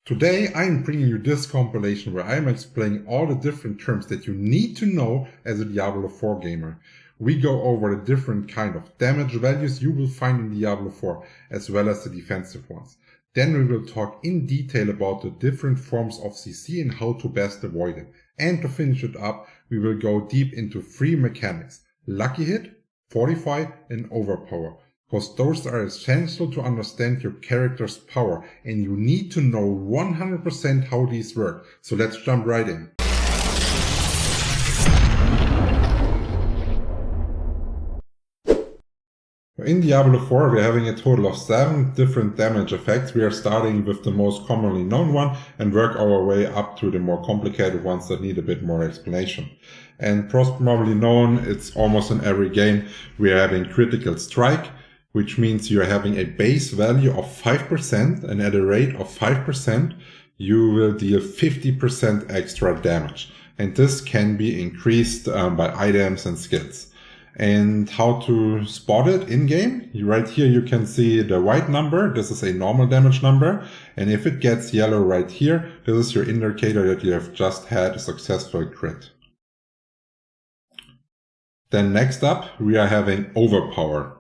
Today I'm bringing you this compilation where I'm explaining all the different terms that you need to know as a Diablo 4 gamer. We go over the different kind of damage values you will find in Diablo 4 as well as the defensive ones. Then we will talk in detail about the different forms of CC and how to best avoid it. And to finish it up, we will go deep into 3 mechanics: Luckyhit, Fortify and Overpower. Because those are essential to understand your character's power, and you need to know 100% how these work. So let's jump right in. In Diablo 4 we're having a total of 7 different damage effects. We are starting with the most commonly known one and work our way up to the more complicated ones that need a bit more explanation. And probably known, it's almost in every game, we are having critical strike, which means you're having a base value of 5%, and at a rate of 5%, you will deal 50% extra damage. And this can be increased by items and skills. And how to spot it in-game? Right here you can see the white number. This is a normal damage number. And if it gets yellow right here, this is your indicator that you have just had a successful crit. Then next up, we are having Overpower.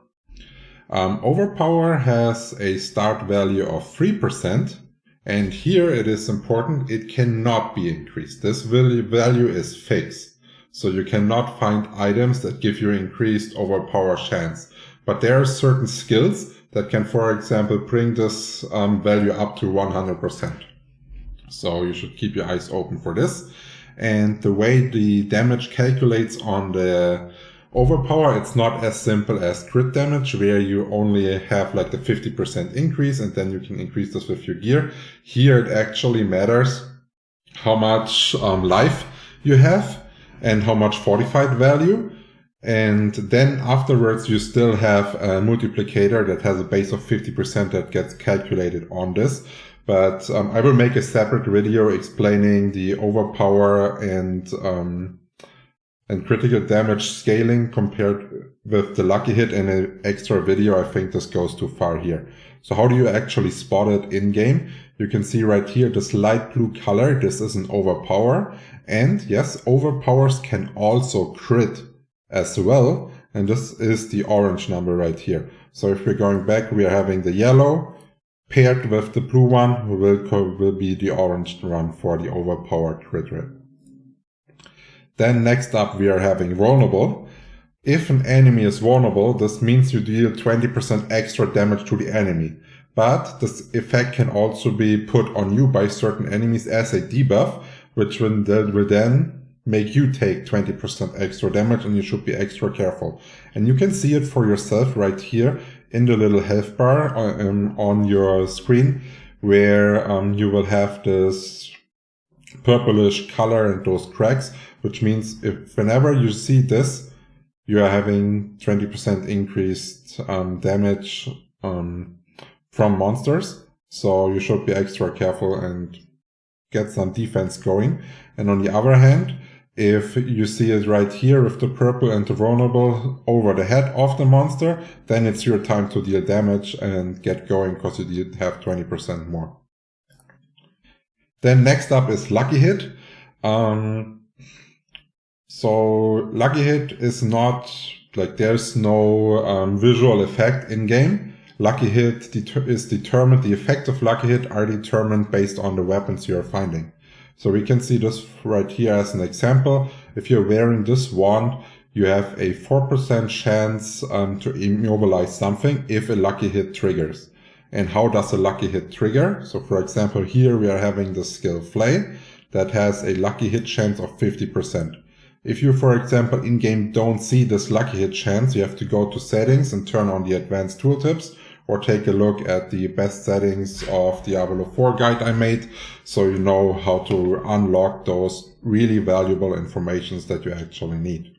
Overpower has a start value of 3%, and here it is important, it cannot be increased. This value is fixed, so you cannot find items that give you increased overpower chance. But there are certain skills that can, for example, bring this value up to 100%. So you should keep your eyes open for this. And the way the damage calculates on the Overpower, it's not as simple as crit damage, where you only have like the 50% increase and then you can increase this with your gear. Here it actually matters how much life you have and how much fortified value. And then afterwards you still have a multiplicator that has a base of 50% that gets calculated on this. But I will make a separate video explaining the Overpower and critical damage scaling compared with the Luckyhit in an extra video. I think this goes too far here. So how do you actually spot it in game? You can see right here this light blue color. This is an Overpower. And yes, Overpowers can also crit as well. And this is the orange number right here. So if we're going back, we are having the yellow paired with the blue one, will be the orange one for the Overpower crit rate. Then next up we are having Vulnerable. If an enemy is vulnerable, this means you deal 20% extra damage to the enemy. But this effect can also be put on you by certain enemies as a debuff, which will then make you take 20% extra damage, and you should be extra careful. And you can see it for yourself right here in the little health bar on your screen, where you will have this purplish color and those cracks, which means if whenever you see this, you are having 20% increased damage from monsters. So you should be extra careful and get some defense going. And on the other hand, if you see it right here with the purple and the vulnerable over the head of the monster, then it's your time to deal damage and get going, because you did have 20% more. Then next up is Luckyhit. So Luckyhit is not, like, there's no visual effect in game. Luckyhit is determined, the effect of Luckyhit are determined based on the weapons you are finding. So we can see this right here as an example. If you're wearing this wand, you have a 4% chance to immobilize something if a Luckyhit triggers. And how does a Luckyhit trigger? So for example, here we are having the skill Flay that has a Luckyhit chance of 50%. If you, for example, in-game don't see this Luckyhit chance, you have to go to settings and turn on the advanced tooltips, or take a look at the best settings of Diablo 4 guide I made, so you know how to unlock those really valuable informations that you actually need.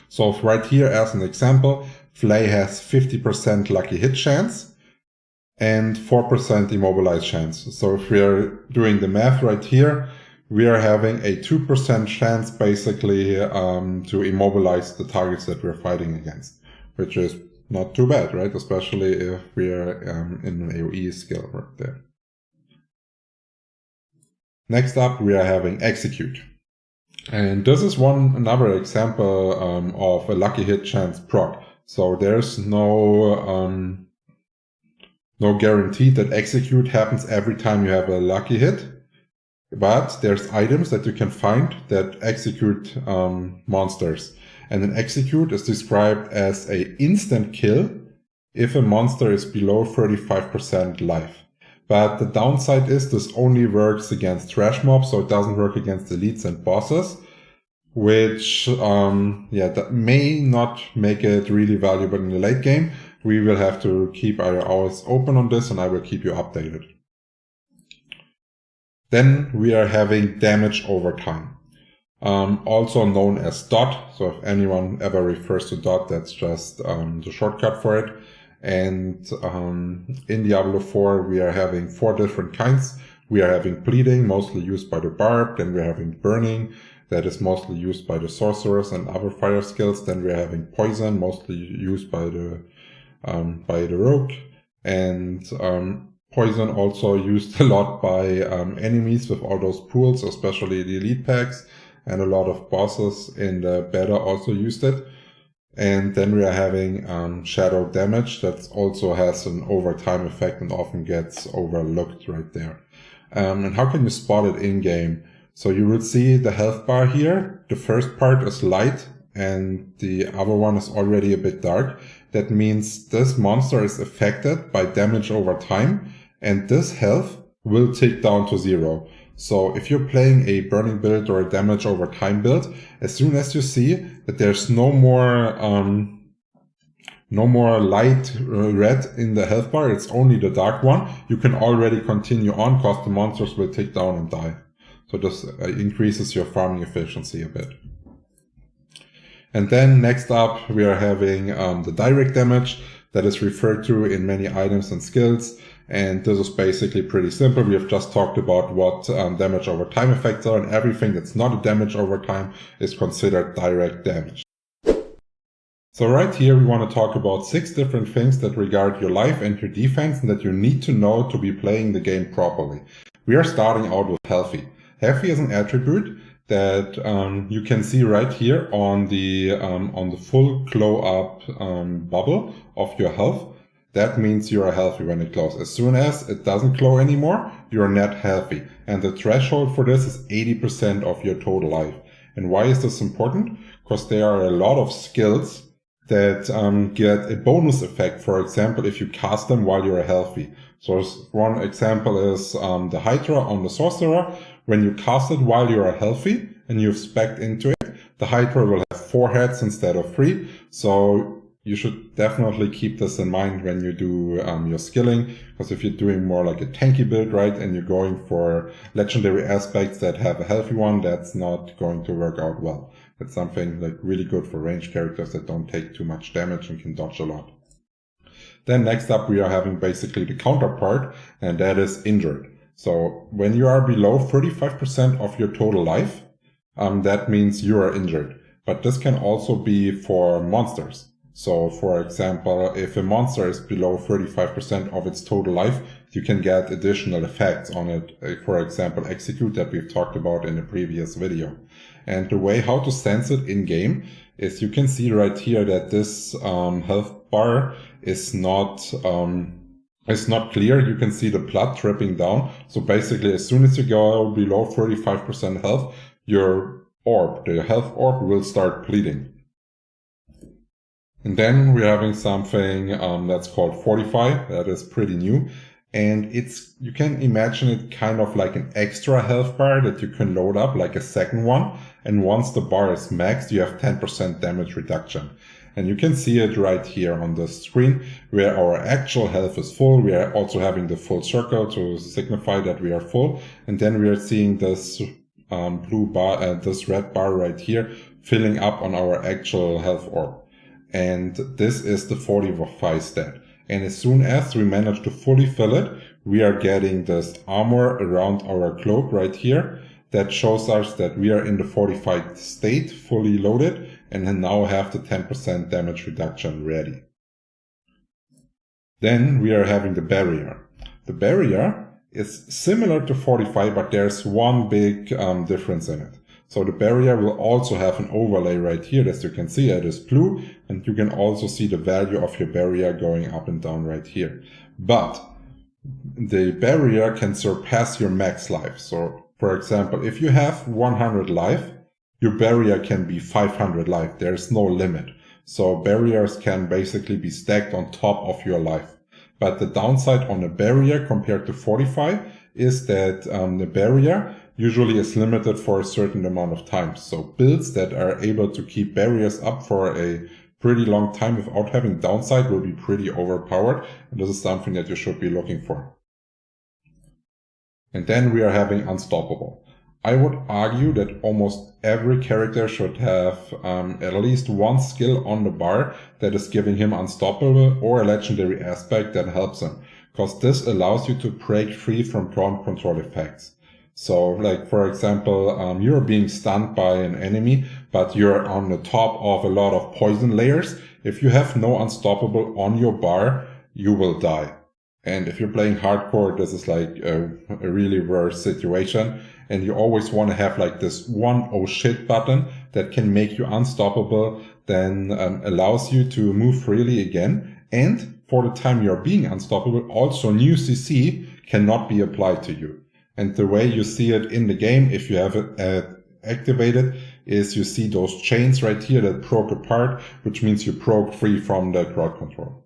So right here as an example, Flay has 50% Luckyhit chance and 4% immobilize chance. So if we are doing the math right here, we are having a 2% chance basically to immobilize the targets that we're fighting against, which is not too bad, right? Especially if we are in an AoE skill right there. Next up, we are having execute. And this is another example of a lucky hit chance proc. So there's no guarantee that execute happens every time you have a lucky hit, but there's items that you can find that execute monsters. And an execute is described as an instant kill if a monster is below 35% life. But the downside is this only works against trash mobs, so it doesn't work against elites and bosses, which that may not make it really valuable in the late game. We will have to keep our eyes open on this, and I will keep you updated. Then we are having damage over time, also known as dot. So if anyone ever refers to dot, that's just the shortcut for it. And in Diablo 4, we are having 4 different kinds. We are having bleeding, mostly used by the barb. Then we're having burning, that is mostly used by the sorcerers and other fire skills. Then we're having poison, mostly used by the rogue. And poison also used a lot by enemies with all those pools, especially the elite packs. And a lot of bosses in the beta also used it. And then we are having shadow damage that also has an overtime effect and often gets overlooked right there. And how can you spot it in game? So you will see the health bar here. The first part is light and the other one is already a bit dark. That means this monster is affected by damage over time, and this health will tick down to 0. So if you're playing a burning build or a damage over time build, as soon as you see that there's no more light red in the health bar, it's only the dark one, you can already continue on because the monsters will tick down and die. So this increases your farming efficiency a bit. And then next up, we are having the direct damage that is referred to in many items and skills. And this is basically pretty simple. We have just talked about what damage over time effects are, and everything that's not a damage over time is considered direct damage. So right here, we want to talk about 6 different things that regard your life and your defense and that you need to know to be playing the game properly. We are starting out with healthy. Healthy is an attribute that you can see right here on the full glow up bubble of your health. That means you are healthy when it glows. As soon as it doesn't glow anymore, you're not healthy. And the threshold for this is 80% of your total life. And why is this important? Because there are a lot of skills that get a bonus effect. For example, if you cast them while you're healthy. So one example is the Hydra on the Sorcerer. When you cast it while you are healthy and you've specced into it, the Hydra will have 4 heads instead of 3. So you should definitely keep this in mind when you do your skilling, because if you're doing more like a tanky build, right, and you're going for legendary aspects that have a healthy one, that's not going to work out well. It's something like really good for ranged characters that don't take too much damage and can dodge a lot. Then next up, we are having basically the counterpart, and that is injured. So when you are below 35% of your total life, that means you are injured. But this can also be for monsters. So for example, if a monster is below 35% of its total life, you can get additional effects on it. For example, execute that we've talked about in a previous video. And the way how to sense it in game is you can see right here that this health bar is not clear. You can see the blood dripping down. So basically, as soon as you go below 35% health, your orb, the health orb, will start bleeding. And then we're having something that's called Fortify. That is pretty new. And you can imagine it kind of like an extra health bar that you can load up, like a second one. And once the bar is maxed, you have 10% damage reduction. And you can see it right here on the screen where our actual health is full. We are also having the full circle to signify that we are full. And then we are seeing this blue bar, this red bar right here filling up on our actual health orb. And this is the Fortify stat. And as soon as we manage to fully fill it, we are getting this armor around our cloak right here that shows us that we are in the fortified state, fully loaded, and now have the 10% damage reduction ready. Then we are having the barrier. The barrier is similar to Fortify, but there's one big difference in it. So the barrier will also have an overlay right here. As you can see, it is blue, and you can also see the value of your barrier going up and down right here. But the barrier can surpass your max life. So for example, if you have 100 life, your barrier can be 500 life. There's no limit. So barriers can basically be stacked on top of your life. But the downside on a barrier compared to Fortify is that the barrier usually is limited for a certain amount of time. So builds that are able to keep barriers up for a pretty long time without having downside will be pretty overpowered. And this is something that you should be looking for. And then we are having Unstoppable. I would argue that almost every character should have at least one skill on the bar that is giving him Unstoppable or a legendary aspect that helps him, because this allows you to break free from ground control effects. So like, for example, you're being stunned by an enemy, but you're on the top of a lot of poison layers. If you have no Unstoppable on your bar, you will die. And if you're playing hardcore, this is like a really worse situation. And you always want to have like this one oh shit button that can make you unstoppable, then allows you to move freely again. And for the time you're being unstoppable, also new CC cannot be applied to you. And the way you see it in the game, if you have it activated, is you see those chains right here that broke apart, which means you broke free from the crowd control.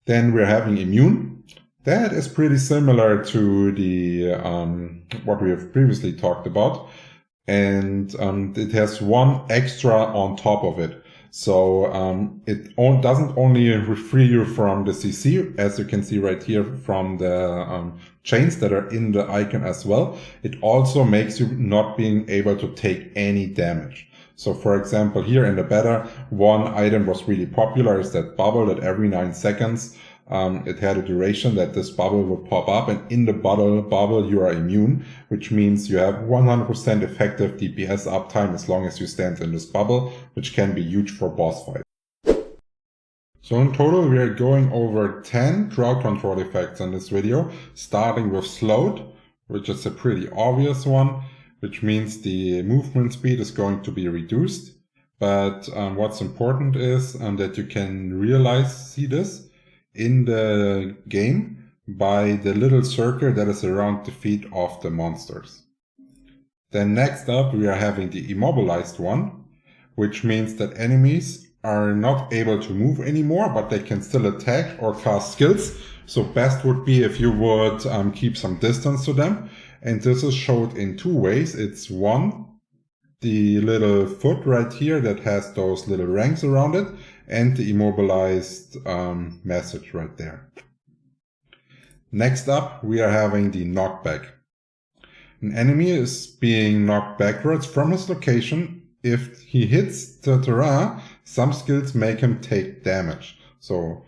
Then we're having Immune. That is pretty similar to the what we have previously talked about. And it has one extra on top of it. So it doesn't only free you from the CC, as you can see right here from the chains that are in the icon as well. It also makes you not being able to take any damage. So for example, here in the beta, one item was really popular, is that bubble that every 9 seconds it had a duration that this bubble would pop up, and in the bubble you are immune, which means you have 100% effective DPS uptime as long as you stand in this bubble, which can be huge for boss fights. So in total we are going over 10 crowd control effects in this video, starting with slowed, which is a pretty obvious one, which means the movement speed is going to be reduced. But what's important is that you can see this in the game by the little circle that is around the feet of the monsters. Then next up we are having the immobilized one, which means that enemies are not able to move anymore, but they can still attack or cast skills. So best would be if you would keep some distance to them. And this is showed in two ways. It's one, the little foot right here that has those little ranks around it, and the immobilized message right there. Next up, we are having the knockback. An enemy is being knocked backwards from his location. If he hits the terrain, some skills make him take damage. So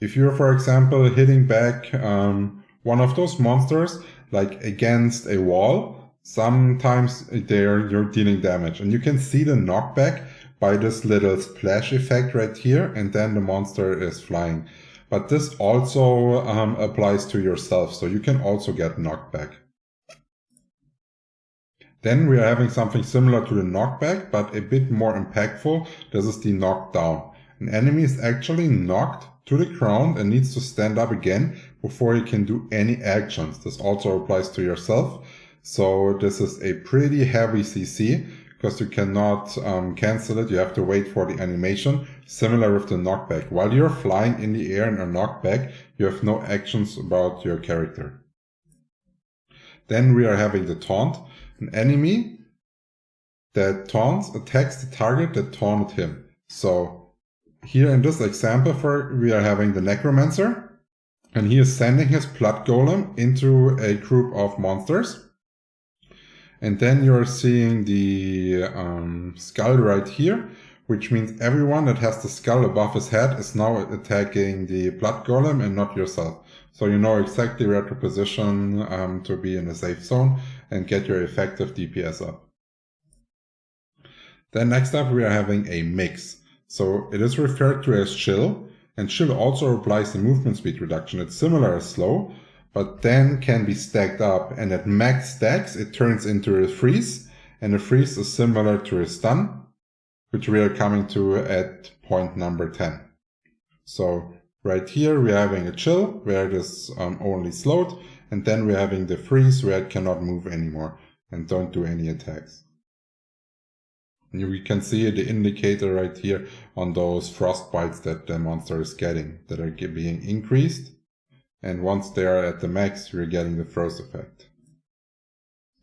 if you're, for example, hitting back one of those monsters, like against a wall, sometimes you're dealing damage. And you can see the knockback by this little splash effect right here, and then the monster is flying. But this also applies to yourself, so you can also get knocked back. Then we are having something similar to the knockback, but a bit more impactful. This is the knockdown. An enemy is actually knocked to the ground and needs to stand up again before he can do any actions. This also applies to yourself. So this is a pretty heavy CC, because you cannot cancel it. You have to wait for the animation. Similar with the knockback. While you're flying in the air and are knocked back, you have no actions about your character. Then we are having the taunt. An enemy that taunts attacks the target that taunted him. So here in this example, we are having the Necromancer, and he is sending his blood golem into a group of monsters. And then you're seeing the skull right here, which means everyone that has the skull above his head is now attacking the blood golem and not yourself. So you know exactly where to position to be in a safe zone and get your effective DPS up. Then next up we are having a mix. So it is referred to as chill, and chill also applies the movement speed reduction. It's similar as slow, but then can be stacked up, and at max stacks it turns into a freeze, and a freeze is similar to a stun, which we are coming to at point number 10. So right here we're having a chill where it is only slowed, and then we're having the freeze where it cannot move anymore and don't do any attacks. We can see the indicator right here on those frost bites that the monster is getting, that are being increased. And once they are at the max, we're getting the frost effect.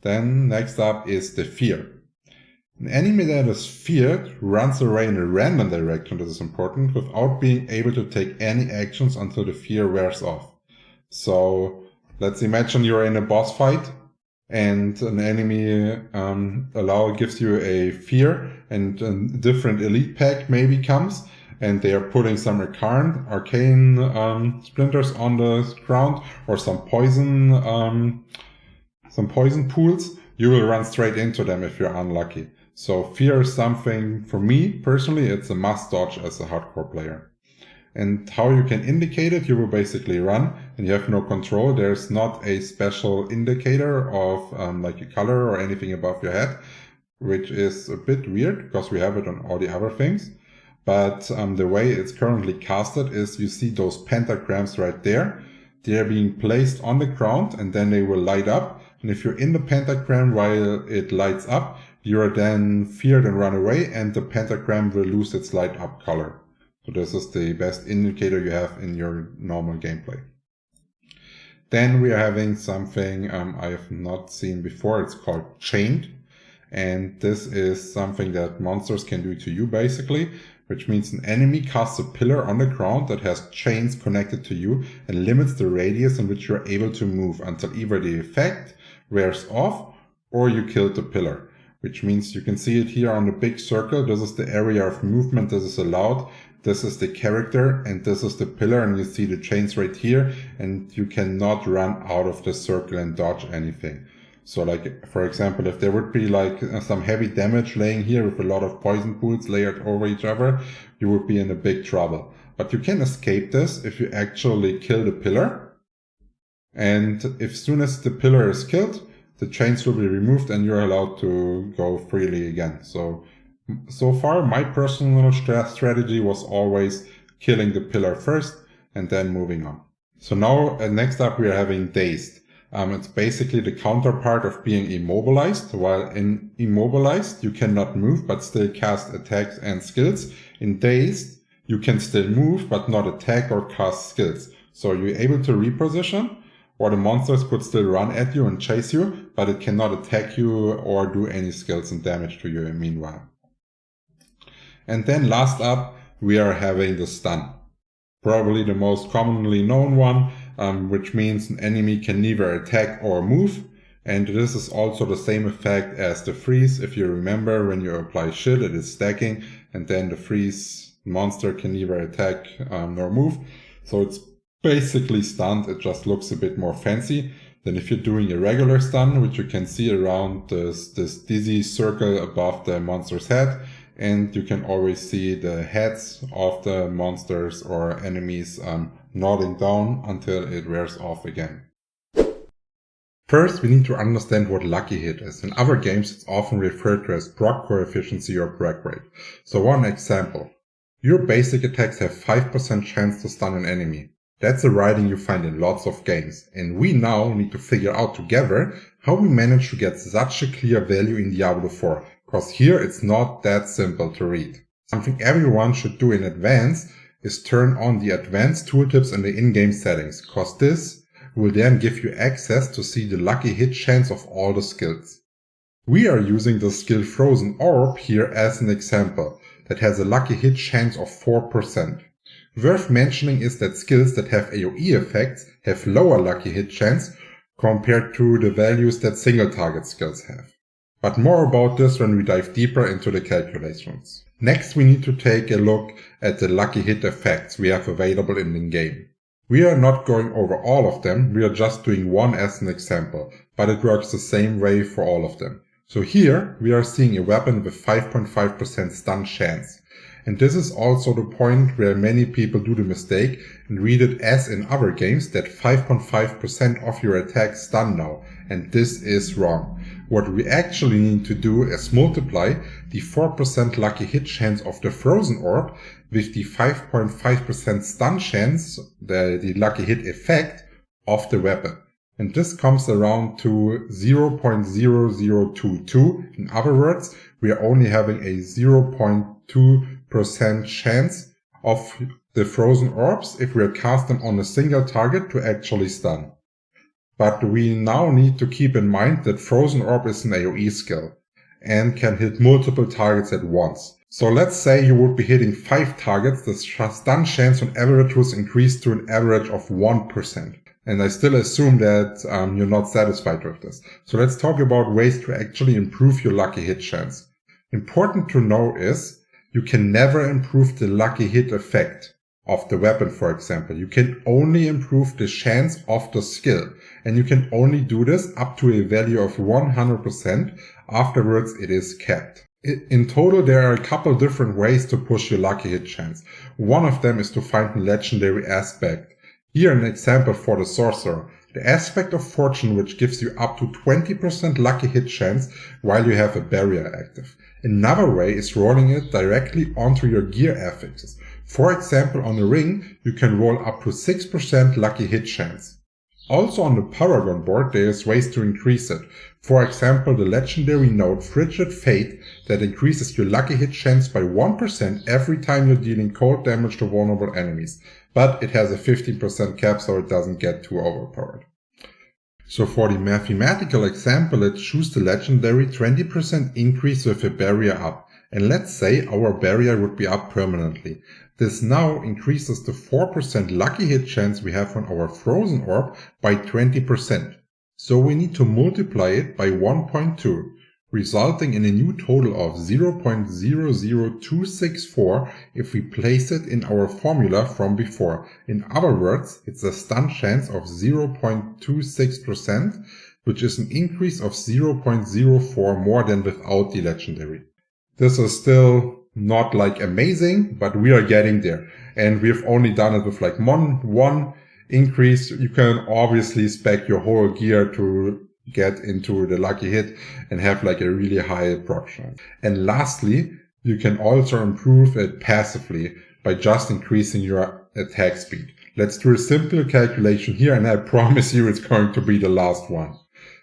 Then next up is the fear. An enemy that is feared runs away in a random direction, this is important, without being able to take any actions until the fear wears off. So let's imagine you're in a boss fight and an enemy gives you a fear, and a different elite pack maybe comes, and they are putting some arcane splinters on the ground, or some poison pools. You will run straight into them if you're unlucky. So fear is something, for me personally, it's a must dodge as a hardcore player. And how you can indicate it, you will basically run and you have no control. There's not a special indicator of like a color or anything above your head, which is a bit weird because we have it on all the other things. But the way it's currently casted is you see those pentagrams right there. They're being placed on the ground and then they will light up. And if you're in the pentagram while it lights up, you're then feared and run away, and the pentagram will lose its light up color. So this is the best indicator you have in your normal gameplay. Then we are having something I have not seen before. It's called chained. And this is something that monsters can do to you basically, which means an enemy casts a pillar on the ground that has chains connected to you and limits the radius in which you're able to move until either the effect wears off or you kill the pillar. Which means you can see it here on the big circle. This is the area of movement that is allowed. This is the character and this is the pillar, and you see the chains right here, and you cannot run out of the circle and dodge anything. So like, for example, if there would be like some heavy damage laying here with a lot of poison pools layered over each other, you would be in a big trouble. But you can escape this if you actually kill the pillar. And as soon as the pillar is killed, the chains will be removed and you're allowed to go freely again. So far, my personal strategy was always killing the pillar first and then moving on. So now, next up, we are having Dazed. It's basically the counterpart of being immobilized. While in immobilized, you cannot move but still cast attacks and skills. In Dazed, you can still move but not attack or cast skills. So you're able to reposition, or the monsters could still run at you and chase you, but it cannot attack you or do any skills and damage to you meanwhile. And then last up, we are having the stun. Probably the most commonly known one, which means an enemy can neither attack or move. And this is also the same effect as the freeze. If you remember, when you apply shit, it is stacking, and then the freeze monster can neither attack nor move. So it's basically stunned, it just looks a bit more fancy than if you're doing a regular stun, which you can see around this dizzy circle above the monster's head, and you can always see the heads of the monsters or enemies nodding down until it wears off again. First, we need to understand what Luckyhit is. In other games, it's often referred to as proc coefficiency or proc rate. So one example. Your basic attacks have 5% chance to stun an enemy. That's a writing you find in lots of games, and we now need to figure out together how we manage to get such a clear value in Diablo 4, because here it's not that simple to read. Something everyone should do in advance is turn on the advanced tooltips in the in-game settings, because this will then give you access to see the lucky hit chance of all the skills. We are using the skill Frozen Orb here as an example that has a lucky hit chance of 4%. Worth mentioning is that skills that have AoE effects have lower lucky hit chance compared to the values that single target skills have. But more about this when we dive deeper into the calculations. Next, we need to take a look at the lucky hit effects we have available in the game. We are not going over all of them, we are just doing one as an example, but it works the same way for all of them. So here we are seeing a weapon with 5.5% stun chance. And this is also the point where many people do the mistake and read it as in other games that 5.5% of your attacks stun now. And this is wrong. What we actually need to do is multiply the 4% lucky hit chance of the frozen orb with the 5.5% stun chance, the lucky hit effect of the weapon. And this comes around to 0.0022. In other words, we are only having a 0.2% chance of the frozen orbs if we cast them on a single target to actually stun. But we now need to keep in mind that frozen orb is an AoE skill and can hit multiple targets at once. So let's say you would be hitting 5 targets, the stun chance on average was increased to an average of 1%. And I still assume that you're not satisfied with this. So let's talk about ways to actually improve your lucky hit chance. Important to know is you can never improve the lucky hit effect of the weapon, for example. You can only improve the chance of the skill. And you can only do this up to a value of 100%. Afterwards, it is capped. In total, there are a couple different ways to push your lucky hit chance. One of them is to find a legendary aspect. Here an example for the sorcerer. The aspect of fortune which gives you up to 20% lucky hit chance while you have a barrier active. Another way is rolling it directly onto your gear affixes. For example, on a ring, you can roll up to 6% lucky hit chance. Also on the Paragon board, there is ways to increase it. For example, the legendary node Frigid Fate that increases your lucky hit chance by 1% every time you're dealing cold damage to vulnerable enemies. But it has a 15% cap, so it doesn't get too overpowered. So for the mathematical example, let's choose the legendary 20% increase with a barrier up. And let's say our barrier would be up permanently. This now increases the 4% lucky hit chance we have on our frozen orb by 20%. So we need to multiply it by 1.2, resulting in a new total of 0.00264 if we place it in our formula from before. In other words, it's a stun chance of 0.26%, which is an increase of 0.04 more than without the legendary. This is still not like amazing, but we are getting there. And we've only done it with like one increase. You can obviously spec your whole gear to get into the lucky hit and have like a really high proc chance. And lastly, you can also improve it passively by just increasing your attack speed. Let's do a simple calculation here, and I promise you it's going to be the last one.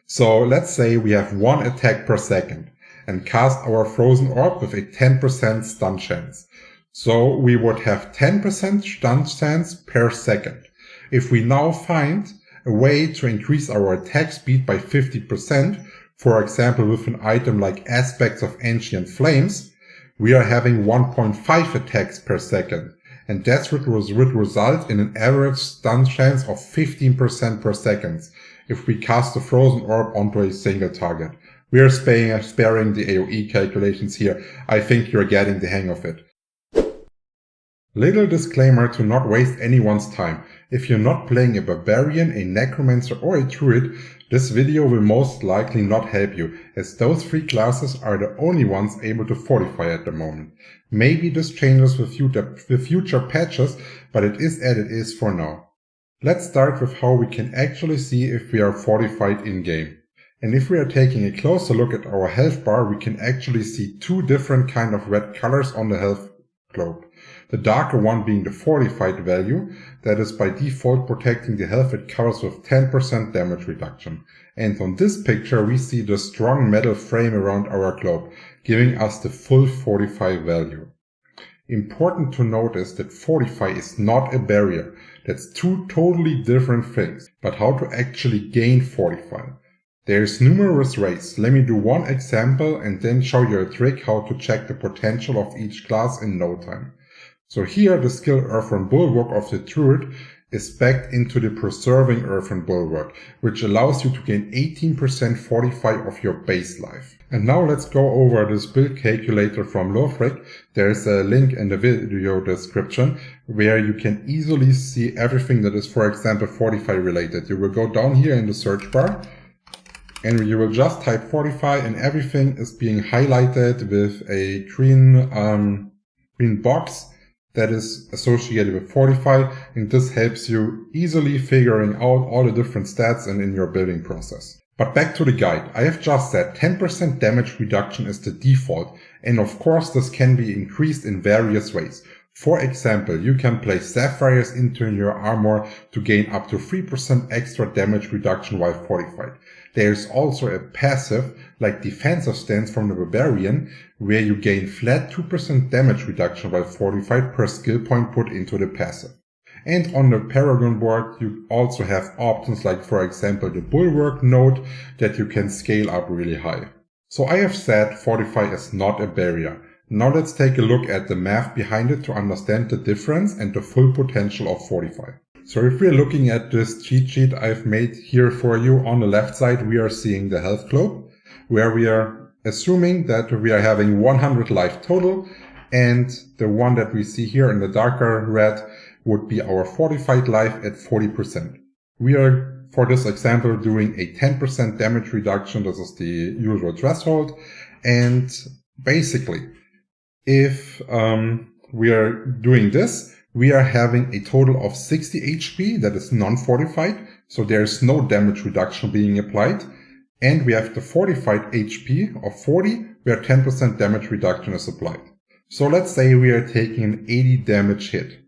So let's say we have 1 attack per second and cast our frozen orb with a 10% stun chance. So we would have 10% stun chance per second. If we now find a way to increase our attack speed by 50%, for example with an item like Aspects of Ancient Flames, we are having 1.5 attacks per second. And that's what would result in an average stun chance of 15% per second if we cast the frozen orb onto a single target. We are sparing the AoE calculations here. I think you're getting the hang of it. Little disclaimer to not waste anyone's time. If you're not playing a barbarian, a necromancer or a druid, this video will most likely not help you, as those 3 classes are the only ones able to fortify at the moment. Maybe this changes with future patches, but it is as it is for now. Let's start with how we can actually see if we are fortified in-game. And if we are taking a closer look at our health bar, we can actually see 2 different kind of red colors on the health globe. The darker one being the fortified value, that is by default protecting the health it covers with 10% damage reduction. And on this picture we see the strong metal frame around our globe, giving us the full fortify value. Important to notice that fortify is not a barrier. That's 2 totally different things. But how to actually gain fortify? There's numerous ways. Let me do one example and then show you a trick how to check the potential of each class in no time. So here the skill Earthen Bulwark of the Druid is backed into the Preserving Earthen Bulwark, which allows you to gain 18% fortify of your base life. And now let's go over this build calculator from Lothric. There's a link in the video description where you can easily see everything that is, for example, fortify related. You will go down here in the search bar and you will just type fortify and everything is being highlighted with a green green box that is associated with Fortify, and this helps you easily figuring out all the different stats and in your building process. But back to the guide. I have just said 10% damage reduction is the default, and of course this can be increased in various ways. For example, you can place sapphires into your armor to gain up to 3% extra damage reduction while fortified. There is also a passive, like defensive stance from the barbarian, where you gain flat 2% damage reduction while fortified per skill point put into the passive. And on the Paragon board, you also have options like, for example, the Bulwark node that you can scale up really high. So I have said Fortify is not a barrier. Now let's take a look at the math behind it to understand the difference and the full potential of Fortify. So if we're looking at this cheat sheet I've made here for you, on the left side we are seeing the health globe, where we are assuming that we are having 100 life total, and the one that we see here in the darker red would be our fortified life at 40%. We are, for this example, doing a 10% damage reduction. This is the usual threshold. And basically, if we are doing this, we are having a total of 60 HP that is non-fortified. So there is no damage reduction being applied. And we have the fortified HP of 40, where 10% damage reduction is applied. So let's say we are taking an 80 damage hit.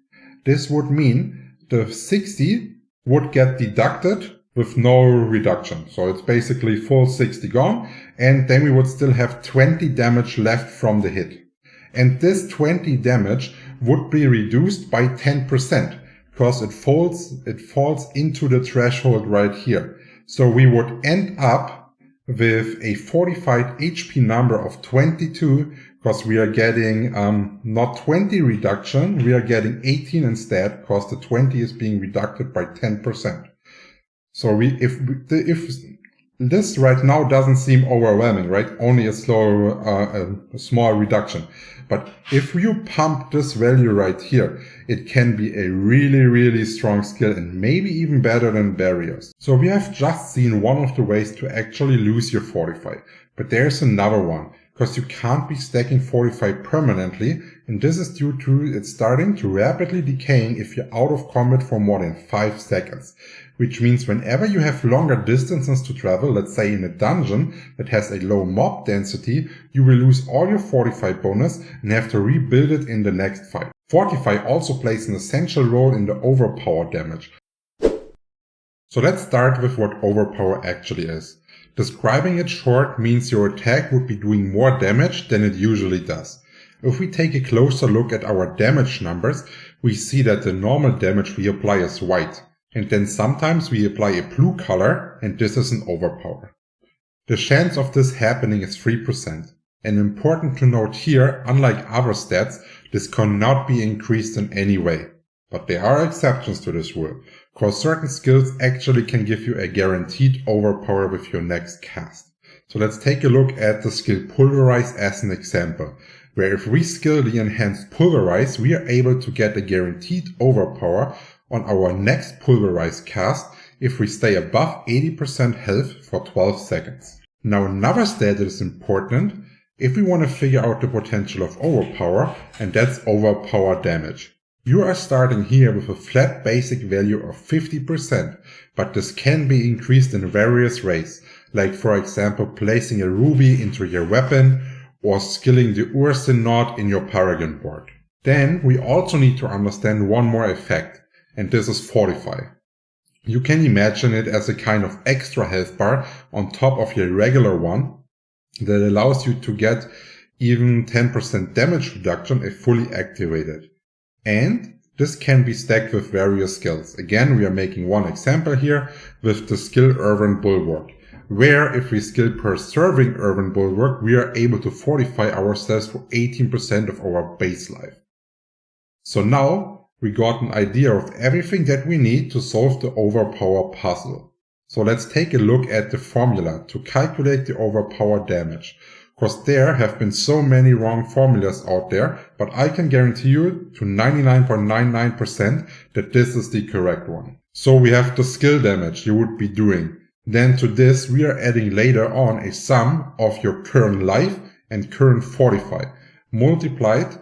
This would mean the 60 would get deducted with no reduction. So it's basically full 60 gone. And then we would still have 20 damage left from the hit. And this 20 damage would be reduced by 10% because it falls into the threshold right here. So we would end up with a fortified HP number of 22, because we are getting not 20 reduction, we are getting 18 instead, because the 20 is being reduced by 10%. So if this right now doesn't seem overwhelming, right? Only a small reduction. But if you pump this value right here, it can be a really, really strong skill and maybe even better than barriers. So we have just seen one of the ways to actually lose your Fortify. But there's another one, because you can't be stacking Fortify permanently, and this is due to it starting to rapidly decaying if you're out of combat for more than 5 seconds. Which means whenever you have longer distances to travel, let's say in a dungeon that has a low mob density, you will lose all your Fortify bonus and have to rebuild it in the next fight. Fortify also plays an essential role in the Overpower damage. So let's start with what Overpower actually is. Describing it short means your attack would be doing more damage than it usually does. If we take a closer look at our damage numbers, we see that the normal damage we apply is white. And then sometimes we apply a blue color, and this is an Overpower. The chance of this happening is 3%. And important to note here, unlike other stats, this cannot be increased in any way. But there are exceptions to this rule, because certain skills actually can give you a guaranteed Overpower with your next cast. So let's take a look at the skill Pulverize as an example, where if we skill the enhanced Pulverize, we are able to get a guaranteed Overpower on our next Pulverize cast if we stay above 80% health for 12 seconds. Now another stat that is important if we want to figure out the potential of Overpower, and that's Overpower damage. You are starting here with a flat basic value of 50%, but this can be increased in various ways, like for example placing a ruby into your weapon or skilling the Ursin knot in your Paragon board. Then we also need to understand one more effect, and this is Fortify. You can imagine it as a kind of extra health bar on top of your regular one that allows you to get even 10% damage reduction if fully activated. And this can be stacked with various skills. Again, we are making one example here with the skill Urban Bulwark, where if we skill per serving Urban Bulwark, we are able to fortify ourselves for 18% of our base life. So now we got an idea of everything that we need to solve the Overpower puzzle. So let's take a look at the formula to calculate the Overpower damage. Because there have been so many wrong formulas out there, but I can guarantee you to 99.99% that this is the correct one. So we have the skill damage you would be doing. Then to this we are adding later on a sum of your current life and current Fortify, multiplied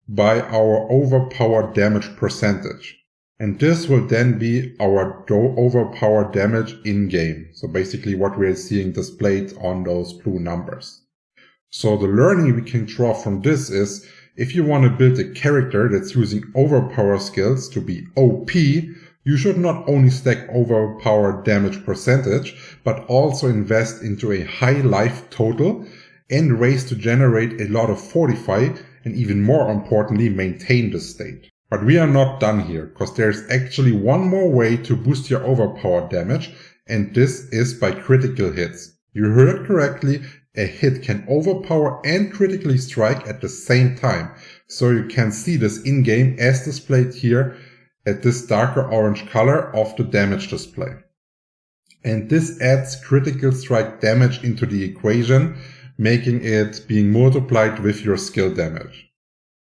by our overpower damage percentage. And this will then be our overpower damage in-game. So basically what we are seeing displayed on those blue numbers. So the learning we can draw from this is, if you want to build a character that's using overpower skills to be OP, you should not only stack overpower damage percentage, but also invest into a high life total and ways to generate a lot of Fortify, and even more importantly, maintain this state. But we are not done here, because there's actually one more way to boost your overpower damage, and this is by critical hits. You heard correctly, a hit can overpower and critically strike at the same time. So you can see this in-game as displayed here at this darker orange color of the damage display. And this adds critical strike damage into the equation, making it being multiplied with your skill damage.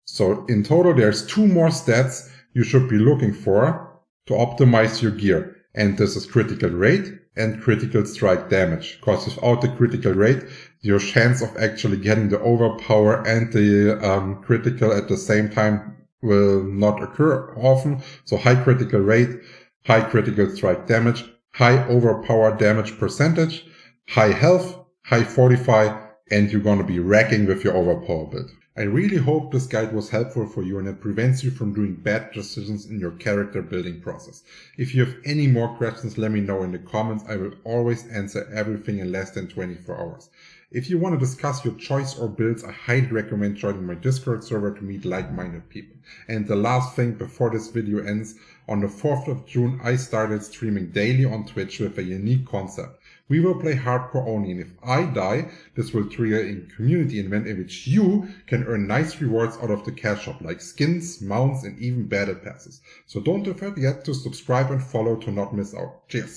So in total, there's 2 more stats you should be looking for to optimize your gear. And this is critical rate and critical strike damage. Because without the critical rate, your chance of actually getting the overpower and the critical at the same time will not occur often. So high critical rate, high critical strike damage, high overpower damage percentage, high health, high Fortify, and you're going to be racking with your overpower build. I really hope this guide was helpful for you and it prevents you from doing bad decisions in your character building process. If you have any more questions, let me know in the comments. I will always answer everything in less than 24 hours. If you want to discuss your choice or builds, I highly recommend joining my Discord server to meet like-minded people. And the last thing before this video ends, on the 4th of June, I started streaming daily on Twitch with a unique concept. We will play hardcore only, and if I die, this will trigger a community event in which you can earn nice rewards out of the cash shop, like skins, mounts, and even battle passes. So don't forget to subscribe and follow to not miss out. Cheers!